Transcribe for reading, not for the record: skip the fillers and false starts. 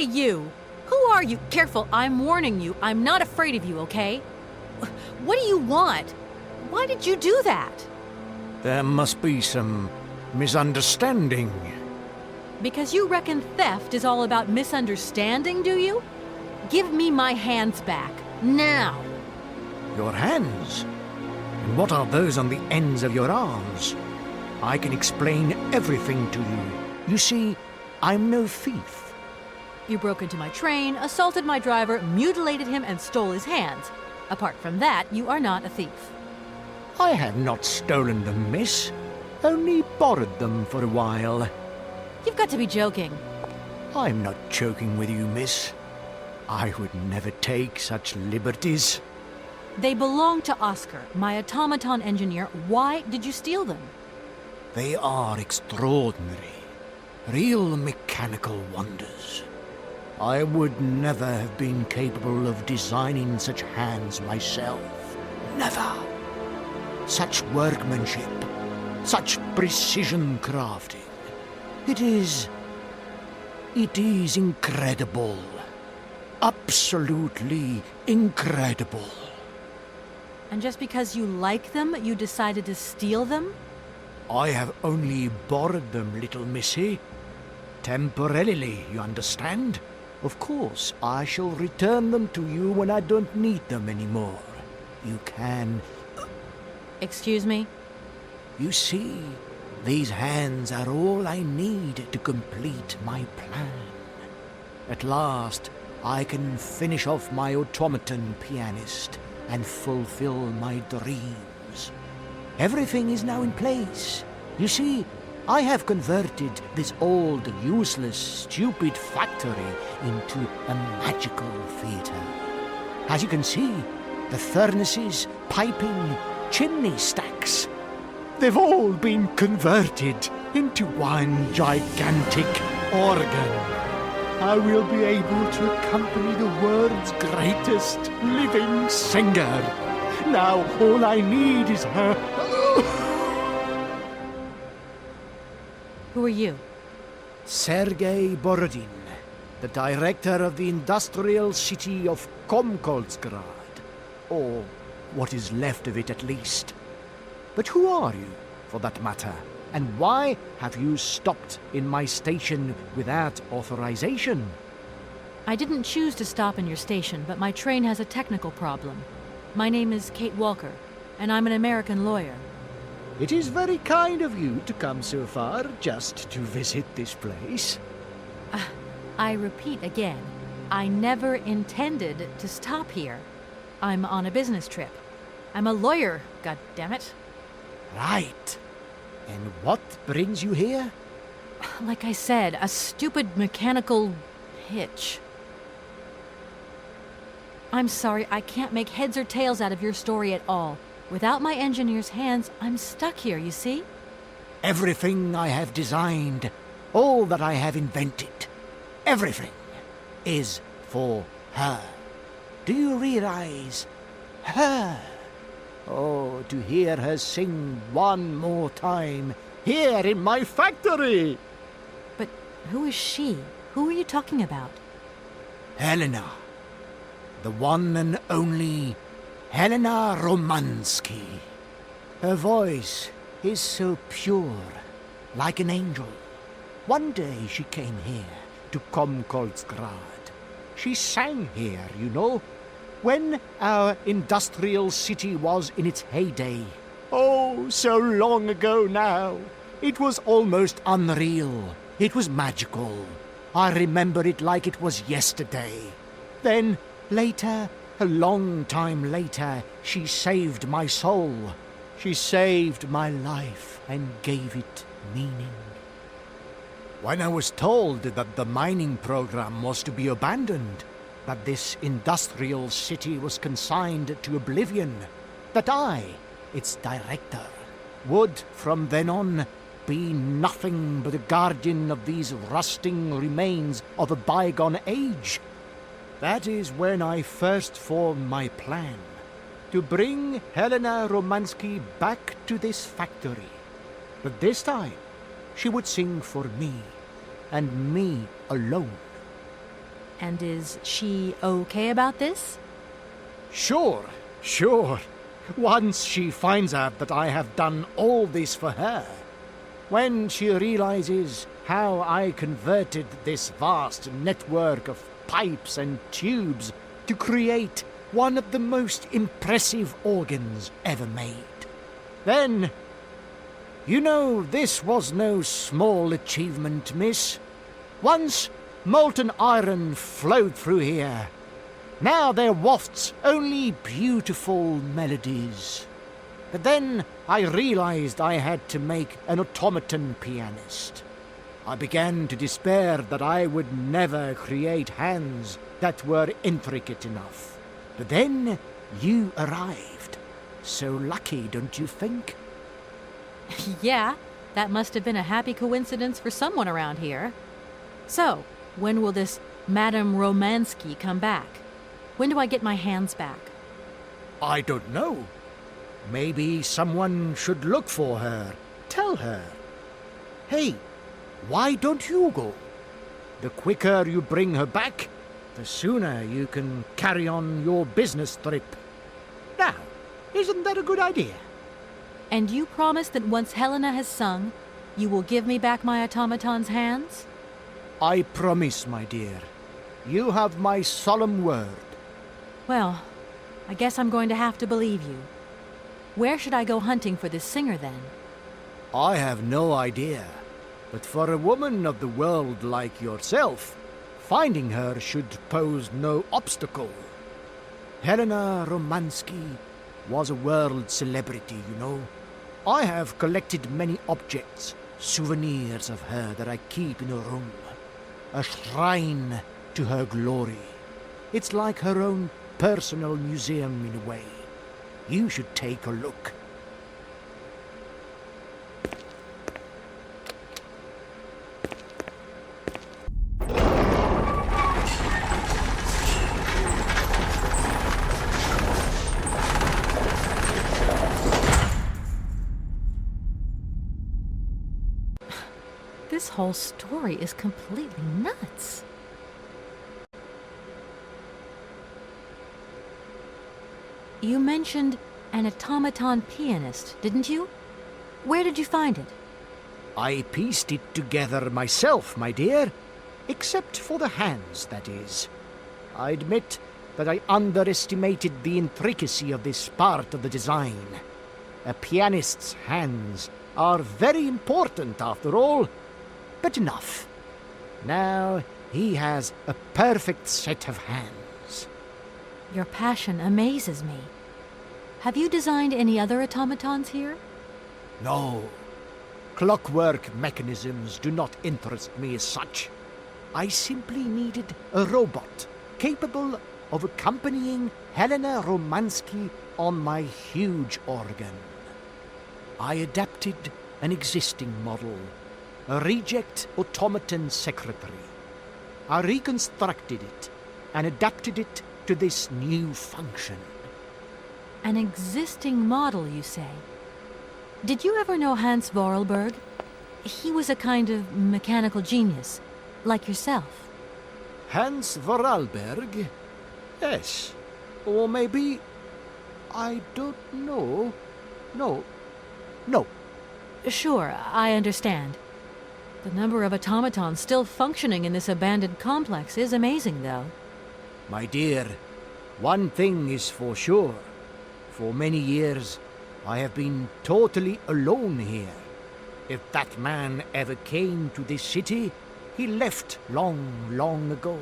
you! Who are you? Careful, I'm warning you. I'm not afraid of you, okay? What do you want? Why did you do that? There must be some misunderstanding. Because you reckon theft is all about misunderstanding, do you? Give me my hands back, now! Your hands? And what are those on the ends of your arms? I can explain everything to you. You see, I'm no thief. You broke into my train, assaulted my driver, mutilated him, and stole his hands. Apart from that, you are not a thief. I have not stolen them, miss. Only borrowed them for a while. You've got to be joking. I'm not joking with you, miss. I would never take such liberties. They belong to Oscar, my automaton engineer. Why did you steal them? They are extraordinary. Real mechanical wonders. I would never have been capable of designing such hands myself. Never. Such workmanship. Such precision crafting. It is incredible. Absolutely incredible. And just because you like them, you decided to steal them? I have only borrowed them, little missy. Temporarily, you understand? Of course, I shall return them to you when I don't need them anymore. You can... Excuse me? You see, these hands are all I need to complete my plan. At last, I can finish off my automaton pianist and fulfill my dreams. Everything is now in place. You see, I have converted this old, useless, stupid factory into a magical theatre. As you can see, the furnaces, piping, chimney stacks, they've all been converted into one gigantic organ. I will be able to accompany the world's greatest living singer. Now all I need is her... Who are you? Sergei Borodin, the director of the industrial city of Komkoltsgrad. Or what is left of it, at least. But who are you, for that matter? And why have you stopped in my station without authorization? I didn't choose to stop in your station, but my train has a technical problem. My name is Kate Walker, and I'm an American lawyer. It is very kind of you to come so far just to visit this place. I repeat again, I never intended to stop here. I'm on a business trip. I'm a lawyer, goddammit. Right. And what brings you here? Like I said, a stupid mechanical hitch. I'm sorry, I can't make heads or tails out of your story at all. Without my engineer's hands, I'm stuck here, you see? Everything I have designed, all that I have invented, everything is for her. Do you realize? Her. Oh, to hear her sing one more time, here in my factory! But who is she? Who are you talking about? Helena. The one and only Helena Romansky. Her voice is so pure, like an angel. One day she came here to Komkoltsgrad. She sang here, you know, when our industrial city was in its heyday. Oh, so long ago now. It was almost unreal. It was magical. I remember it like it was yesterday. Then, later, a long time later, she saved my soul. She saved my life and gave it meaning. When I was told that the mining program was to be abandoned, that this industrial city was consigned to oblivion, that I, its director, would from then on be nothing but a guardian of these rusting remains of a bygone age, that is when I first formed my plan to bring Helena Romansky back to this factory. But this time, she would sing for me, and me alone. And is she okay about this? Sure, sure. Once she finds out that I have done all this for her, when she realizes how I converted this vast network of pipes and tubes to create one of the most impressive organs ever made, then, you know, this was no small achievement, miss. Once molten iron flowed through here. Now there wafts only beautiful melodies. But then I realized I had to make an automaton pianist. I began to despair that I would never create hands that were intricate enough. But then you arrived. So lucky, don't you think? Yeah, that must have been a happy coincidence for someone around here. So, when will this Madame Romansky come back? When do I get my hands back? I don't know. Maybe someone should look for her. Tell her. Hey, why don't you go? The quicker you bring her back, the sooner you can carry on your business trip. Now, isn't that a good idea? And you promise that once Helena has sung, you will give me back my automaton's hands? I promise, my dear. You have my solemn word. Well, I guess I'm going to have to believe you. Where should I go hunting for this singer, then? I have no idea. But for a woman of the world like yourself, finding her should pose no obstacle. Helena Romansky was a world celebrity, you know. I have collected many objects, souvenirs of her that I keep in a room. A shrine to her glory. It's like her own personal museum in a way. You should take a look. This whole story is completely nuts. You mentioned an automaton pianist, didn't you? Where did you find it? I pieced it together myself, my dear. Except for the hands, that is. I admit that I underestimated the intricacy of this part of the design. A pianist's hands are very important, after all. But enough. Now he has a perfect set of hands. Your passion amazes me. Have you designed any other automatons here? No. Clockwork mechanisms do not interest me as such. I simply needed a robot capable of accompanying Helena Romansky on my huge organ. I adapted an existing model, a reject automaton secretary. I reconstructed it and adapted it to this new function. An existing model, you say? Did you ever know Hans Vorarlberg? He was a kind of mechanical genius, like yourself. Hans Vorarlberg? Yes. Or maybe... I don't know. No. Sure, I understand. The number of automatons still functioning in this abandoned complex is amazing, though. My dear, one thing is for sure. For many years, I have been totally alone here. If that man ever came to this city, he left long, long ago.